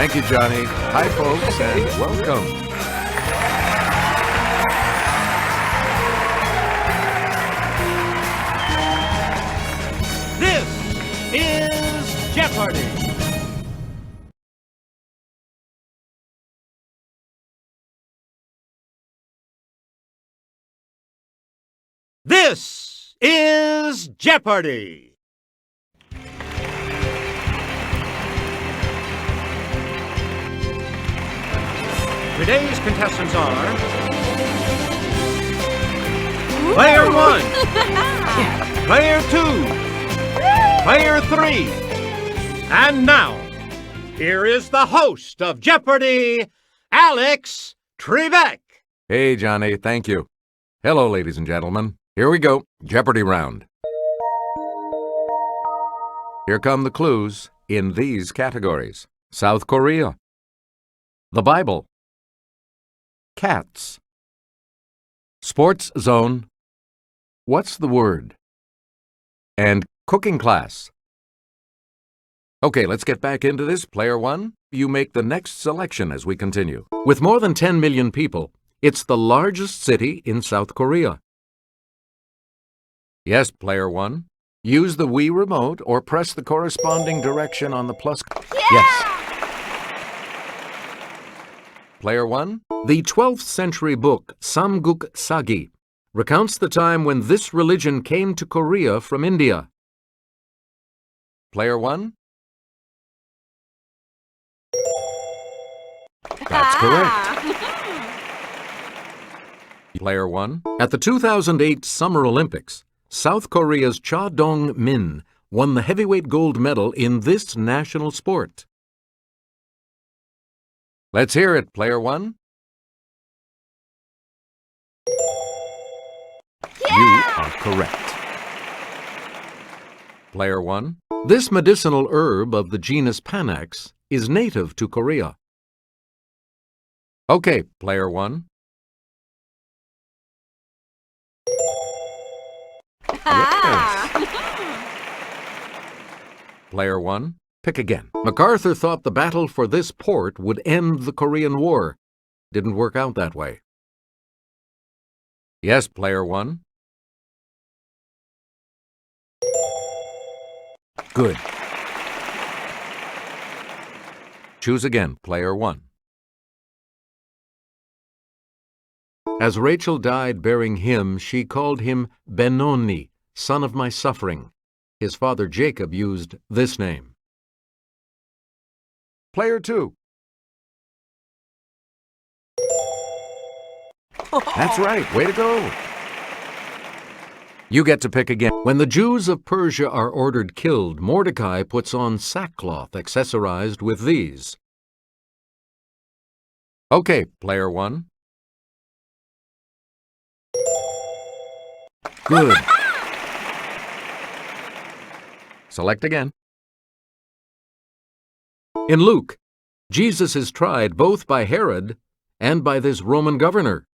Thank you, Johnny. Hi, folks, and welcome. This is Jeopardy! This is Jeopardy! Today's contestants are Player 1, Player 2, Player 3, and now, here is the host of Jeopardy, Alex Trebek. Hey, Johnny, thank you. Hello, ladies and gentlemen. Here we go, Jeopardy round. Here come the clues in these categories. South Korea, the Bible, cats, sports zone, what's the word, and cooking class. Okay, let's get back into this. Player 1, you make the next selection as we continue. With more than 10 million people, it's the largest city in South Korea. Yes, Player 1. Use the Wii remote or press the corresponding direction on the plus. Yeah! Yes. Player 1. The 12th century book Samguk Sagi recounts the time when this religion came to Korea from India. Player 1. That's correct. Player 1. At the 2008 Summer Olympics, South Korea's Cha Dong-min won the heavyweight gold medal in this national sport. Let's hear it, Player 1. Yeah! You are correct. Player 1. This medicinal herb of the genus Panax is native to Korea. Okay, Player 1. Yes. Player 1, pick again. MacArthur thought the battle for this port would end the Korean War. Didn't work out that way. Yes, Player 1. Good. Choose again, Player 1. As Rachel died bearing him, she called him Benoni, son of my suffering. His father Jacob used this name. Player 2. That's right. Way to go. You get to pick again. When the Jews of Persia are ordered killed, Mordecai puts on sackcloth accessorized with these. Okay, Player 1. Good. Select again. In Luke, Jesus is tried both by Herod and by this Roman governor.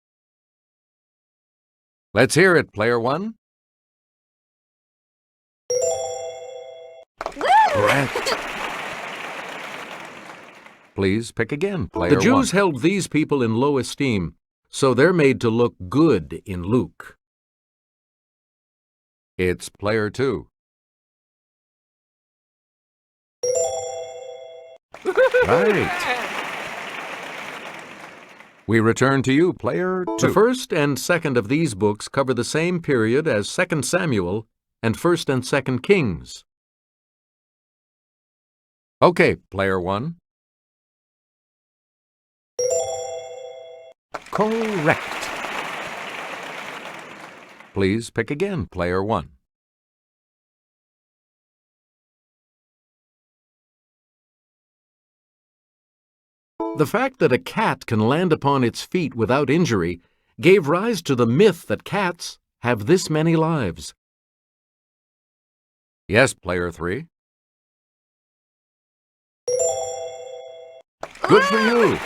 Let's hear it, Player 1. Correct. Please pick again, Player 1. The Jews held these people in low esteem, so they're made to look good in Luke. It's Player 2. Right. We return to you, Player 2. The first and second of these books cover the same period as 2 Samuel and 1 and 2 Kings. Okay, Player 1. Correct. Please pick again, Player 1. The fact that a cat can land upon its feet without injury gave rise to the myth that cats have this many lives. Yes, Player 3. Good for you.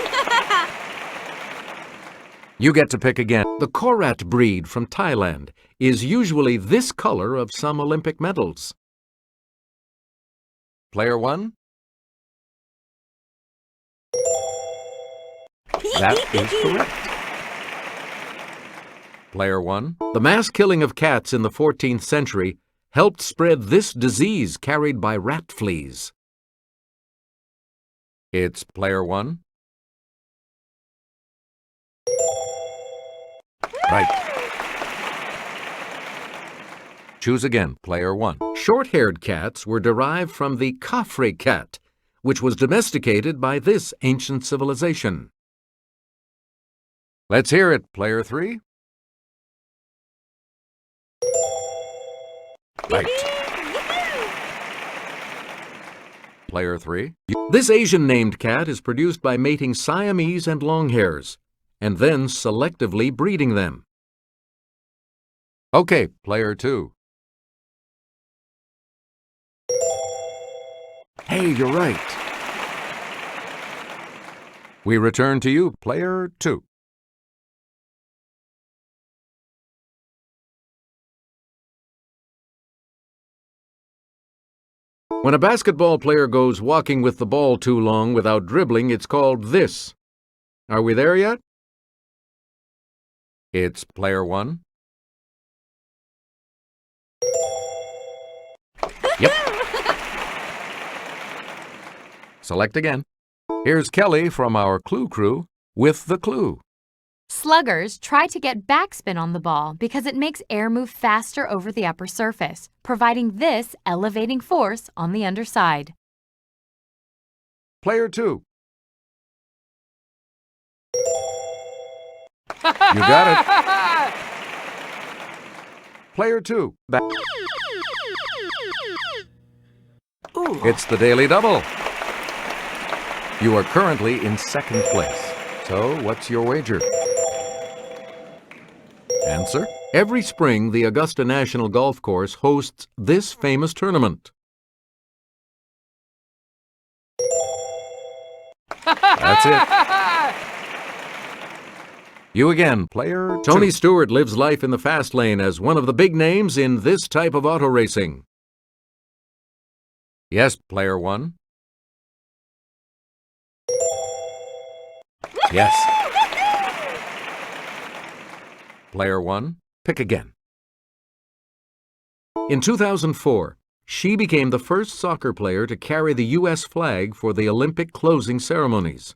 You get to pick again. The Korat breed from Thailand is usually this color of some Olympic medals. Player 1. That is correct. Player 1. The mass killing of cats in the 14th century helped spread this disease carried by rat fleas. It's Player 1. Right. Choose again, Player 1. Short-haired cats were derived from the Khafre cat, which was domesticated by this ancient civilization. Let's hear it, Player 3. Right. Player 3. This Asian-named cat is produced by mating Siamese and longhairs, and then selectively breeding them. Okay, Player 2. Hey, you're right. We return to you, Player 2. When a basketball player goes walking with the ball too long without dribbling, it's called this. Are we there yet? It's Player 1. Yep. Select again. Here's Kelly from our Clue Crew with the clue. Sluggers try to get backspin on the ball because it makes air move faster over the upper surface, providing this elevating force on the underside. Player 2. You got it. Player 2. It's the Daily Double. You are currently in second place. So, what's your wager? Answer. Every spring, the Augusta National Golf Course hosts this famous tournament. That's it. You again, Player 2. Tony Stewart lives life in the fast lane as one of the big names in this type of auto racing. Yes, Player 1. Yes. Player 1, pick again. In 2004, she became the first soccer player to carry the U.S. flag for the Olympic closing ceremonies.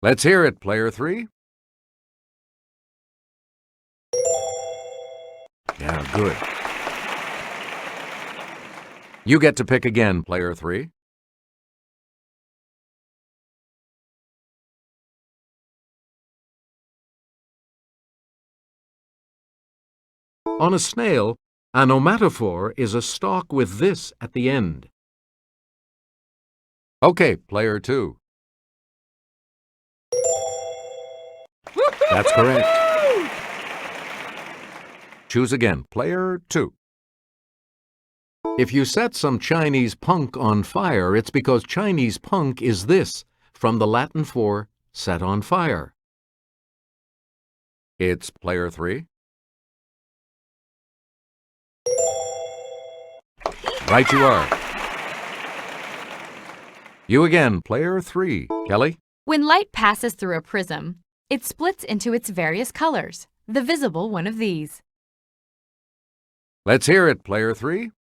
Let's hear it, Player 3. Yeah, good. You get to pick again, Player 3. On a snail, an onomatophore is a stalk with this at the end. Okay, Player 2. That's correct. Choose again, Player 2. If you set some Chinese punk on fire, it's because Chinese punk is this, from the Latin for set on fire. It's Player 3. Right you are. You again, Player 3. Kelly? When light passes through a prism, it splits into its various colors, the visible one of these. Let's hear it, Player 3.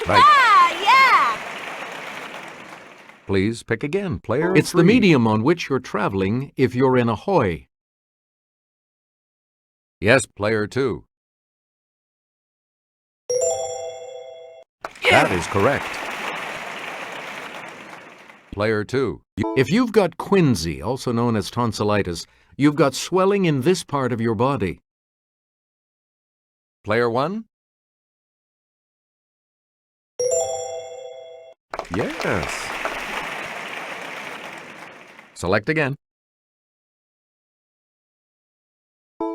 Right. Yeah! Please pick again, Player 3. It's the medium on which you're traveling if you're in a hoy. Yes, Player 2. That is correct. Player 2. If you've got quinsy, also known as tonsillitis, you've got swelling in this part of your body. Player 1. Yes. Select again.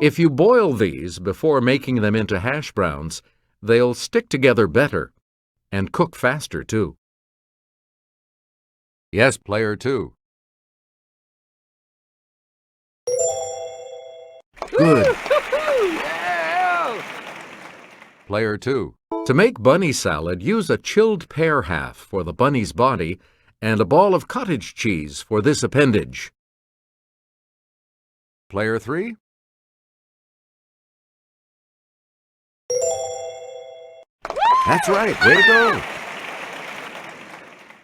If you boil these before making them into hash browns, they'll stick together better and cook faster, too. Yes, Player 2. Good. Player 2. To make bunny salad, use a chilled pear half for the bunny's body and a ball of cottage cheese for this appendage. Player 3. That's right, way to go!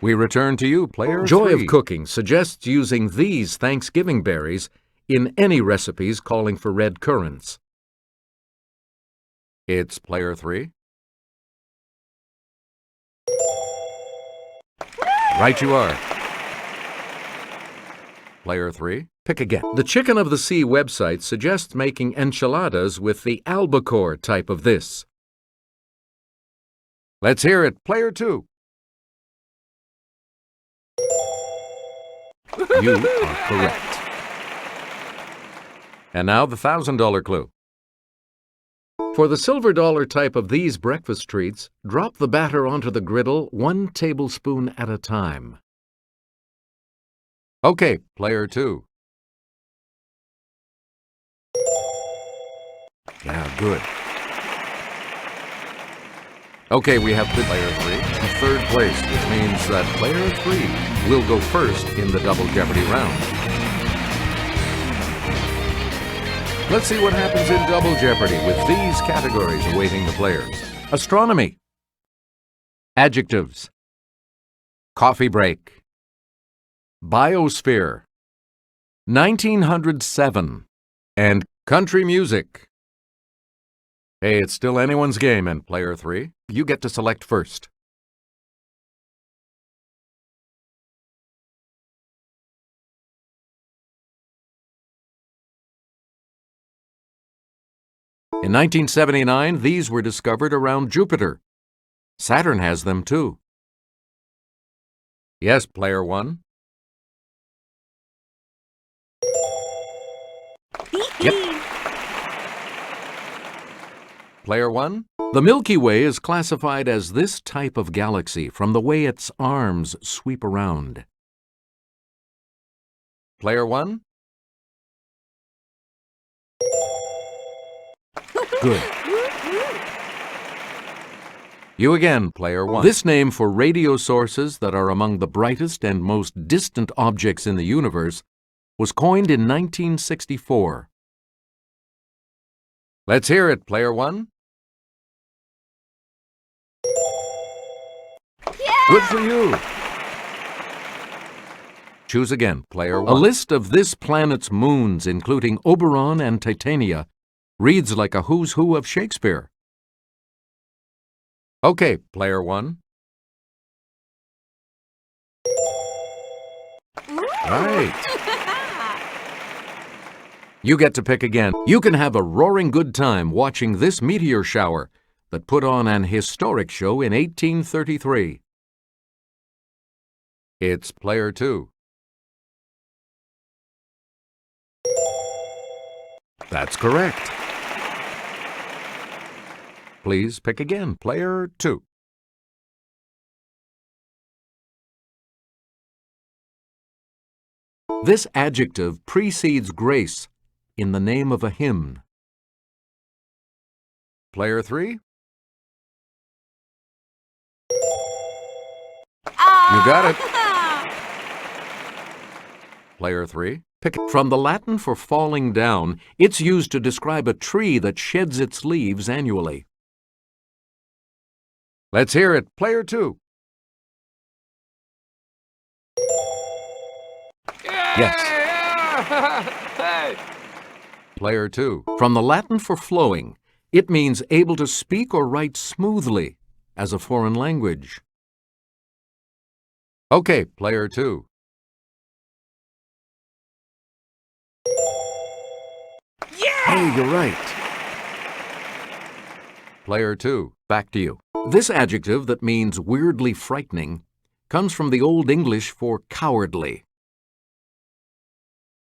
We return to you, Player 3. Joy of Cooking suggests using these Thanksgiving berries in any recipes calling for red currants. It's Player 3. Right you are. Player 3, pick again. The Chicken of the Sea website suggests making enchiladas with the albacore type of this. Let's hear it, Player 2. You are correct. And now the $1,000 clue. For the silver dollar type of these breakfast treats, drop the batter onto the griddle 1 tablespoon at a time. Okay, Player 2. Yeah, good. Okay, we have Player 3 in third place, which means that Player 3 will go first in the Double Jeopardy round. Let's see what happens in Double Jeopardy with these categories awaiting the players. Astronomy, adjectives, coffee break, biosphere, 1907, and country music. Hey, it's still anyone's game, and Player 3, you get to select first. In 1979, these were discovered around Jupiter. Saturn has them too. Yes, Player 1. Yep. Player 1. The Milky Way is classified as this type of galaxy from the way its arms sweep around. Player 1. Good. You again, Player 1. This name for radio sources that are among the brightest and most distant objects in the universe was coined in 1964. Let's hear it, Player 1. Yeah! Good for you. Choose again, Player 1. A list of this planet's moons, including Oberon and Titania, reads like a who's who of Shakespeare. Okay, Player 1. Right. You get to pick again. You can have a roaring good time watching this meteor shower that put on an historic show in 1833. It's Player 2. That's correct. Please pick again, Player 2. This adjective precedes grace in the name of a hymn. Player 3. You got it. Player 3. Pick it. From the Latin for falling down, it's used to describe a tree that sheds its leaves annually. Let's hear it, Player 2. Yes. Player 2. From the Latin for flowing, it means able to speak or write smoothly as a foreign language. Okay, Player 2. Yeah! Hey, you're right. Player 2, back to you. This adjective that means weirdly frightening comes from the Old English for cowardly.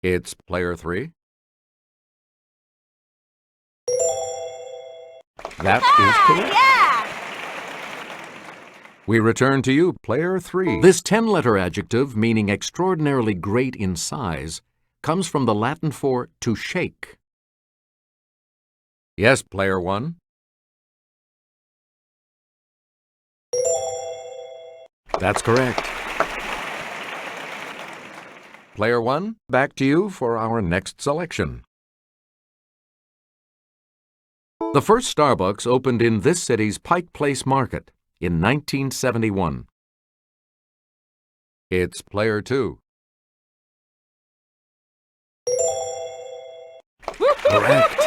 It's Player 3. That is correct. Yeah! We return to you, Player 3. This 10-letter adjective, meaning extraordinarily great in size, comes from the Latin for to shake. Yes, Player 1. That's correct. Player 1, back to you for our next selection. The first Starbucks opened in this city's Pike Place Market in 1971. It's Player 2. Correct.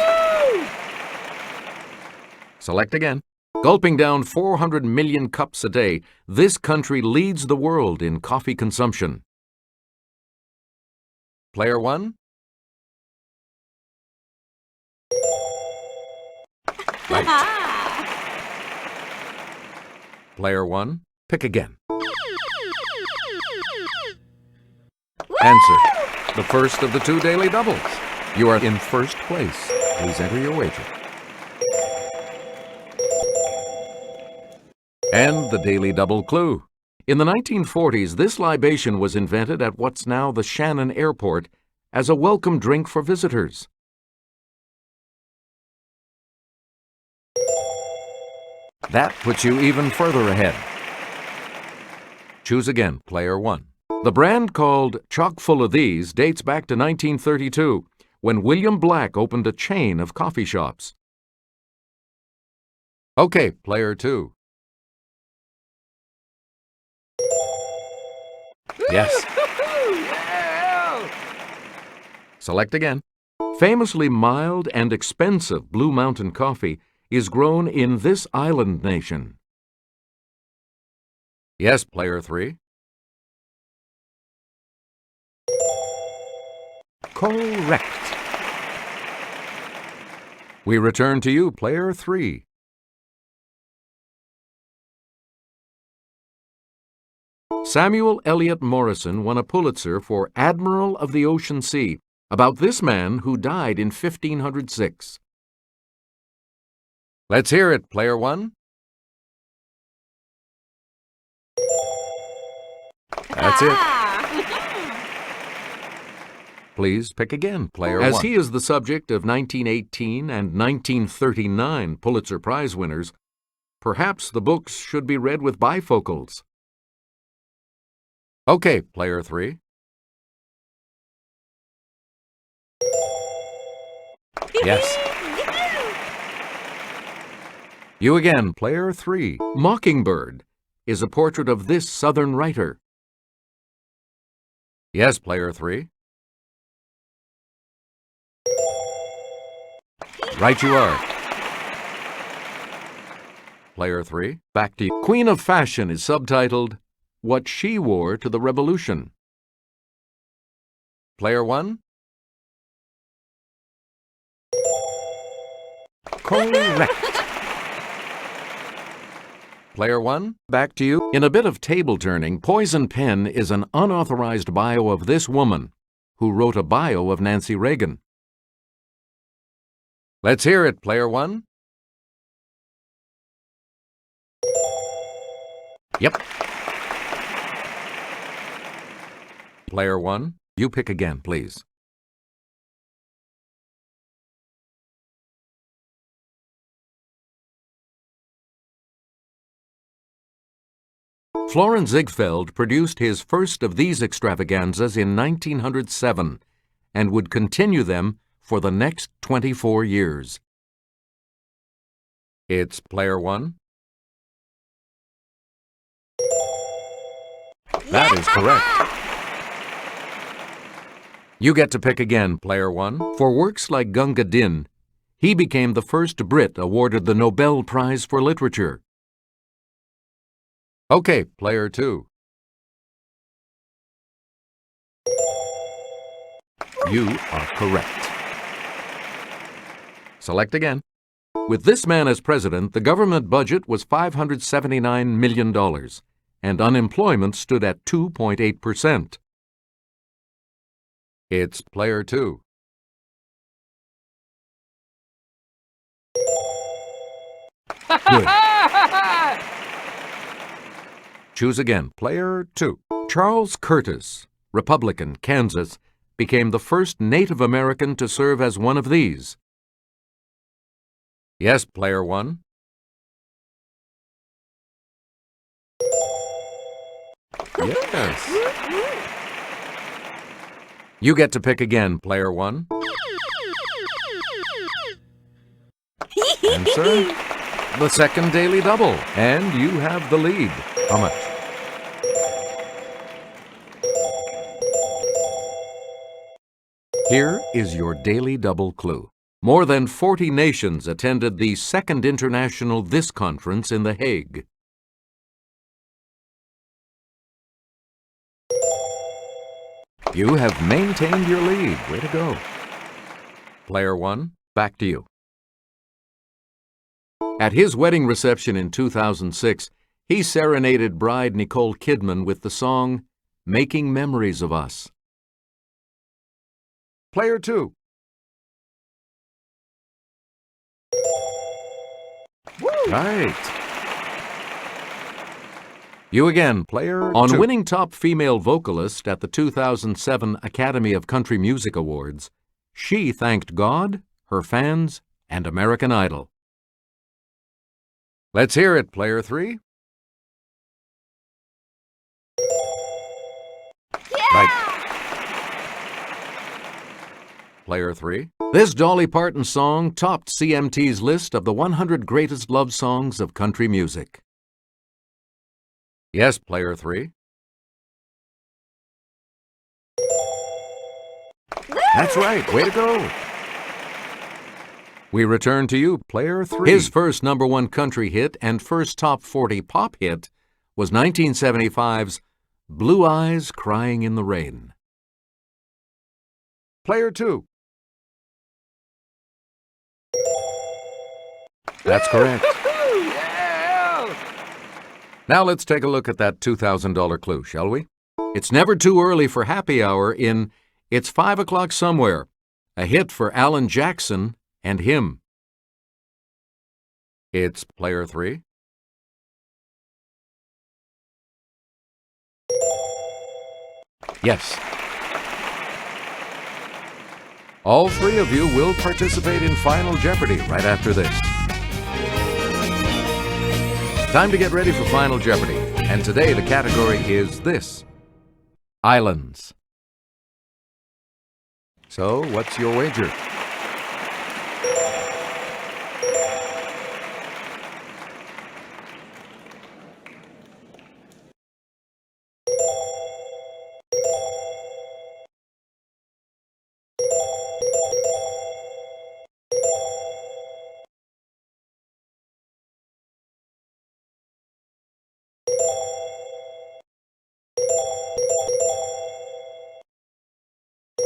Select again. Gulping down 400 million cups a day, this country leads the world in coffee consumption. Player 1? Right. Player 1, pick again. Answer. The first of the 2 daily doubles. You are in first place. Please enter your wager. And the daily double clue. In the 1940s, this libation was invented at what's now the Shannon Airport as a welcome drink for visitors. That puts you even further ahead. Choose again, Player 1. The brand called Chock Full of These dates back to 1932, when William Black opened a chain of coffee shops. Okay, Player 2. Yes. Select again. Famously mild and expensive Blue Mountain coffee is grown in this island nation. Yes, Player 3. Correct. We return to you, Player 3. Samuel Eliot Morison won a Pulitzer for Admiral of the Ocean Sea about this man who died in 1506. Let's hear it, Player 1. That's it. Please pick again, Player 1. As he is the subject of 1918 and 1939 Pulitzer Prize winners, perhaps the books should be read with bifocals. Okay, Player 3. Yes. You again, Player 3. Mockingbird is a portrait of this Southern writer. Yes, Player 3. Right you are. Player 3, back to you. Queen of Fashion is subtitled, What She Wore to the Revolution. Player 1. Correct. Player 1, back to you. In a bit of table turning, Poison Pen is an unauthorized bio of this woman, who wrote a bio of Nancy Reagan. Let's hear it, Player 1. Yep. Player 1, you pick again, please. Florin Ziegfeld produced his first of these extravaganzas in 1907 and would continue them for the next 24 years. It's Player 1. That is correct. You get to pick again, Player 1. For works like Gunga Din, he became the first Brit awarded the Nobel Prize for Literature. Okay, Player 2. You are correct. Select again. With this man as president, the government budget was $579 million, and unemployment stood at 2.8%. It's Player 2. Good. Choose again, Player 2. Charles Curtis, Republican, Kansas, became the first Native American to serve as one of these. Yes, Player 1. Yes. You get to pick again, player one. Answer the second daily double, and you have the lead. How much? Here is your daily double clue. More than 40 nations attended the Second International This Conference in The Hague. You have maintained your lead. Way to go. Player one, back to you. At his wedding reception in 2006, he serenaded bride Nicole Kidman with the song, "Making Memories of Us." Player two. Right. You again, player on two. winning top female vocalist at the 2007 Academy of Country Music Awards, she thanked God, her fans, and American Idol. Let's hear it, player three. Right. Player three. This Dolly Parton song topped CMT's list of the 100 greatest love songs of country music. Yes, player three. That's right. Way to go. We return to you, player three. His first #1 country hit and first top 40 pop hit was 1975's Blue Eyes Crying in the Rain. Player two. That's correct. Now let's take a look at that $2,000 clue, shall we? It's never too early for happy hour in It's 5 O'Clock Somewhere, a hit for Alan Jackson and him. It's player three. Yes. All three of you will participate in Final Jeopardy right after this. Time to get ready for Final Jeopardy. And today the category is this: Islands. So, what's your wager?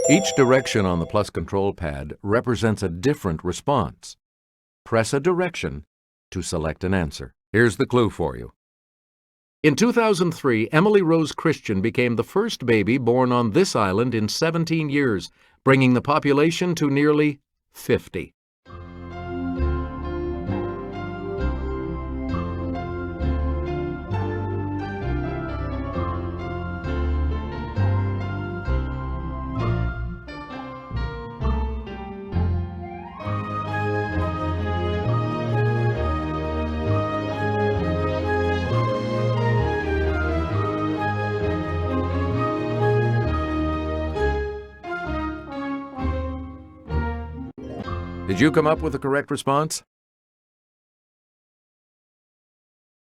Each direction on the plus control pad represents a different response. Press a direction to select an answer. Here's the clue for you. In 2003, Emily Rose Christian became the first baby born on this island in 17 years, bringing the population to nearly 50. Did you come up with the correct response?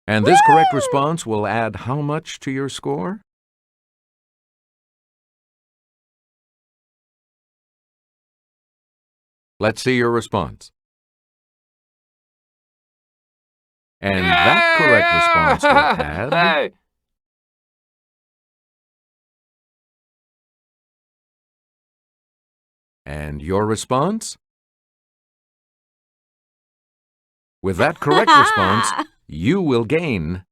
And this correct response will add how much to your score? Let's see your response. And that correct response will add... And your response? With that correct response, you will gain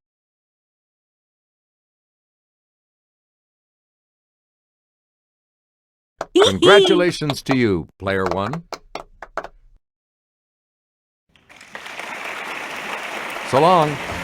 Congratulations to you, player one. So long.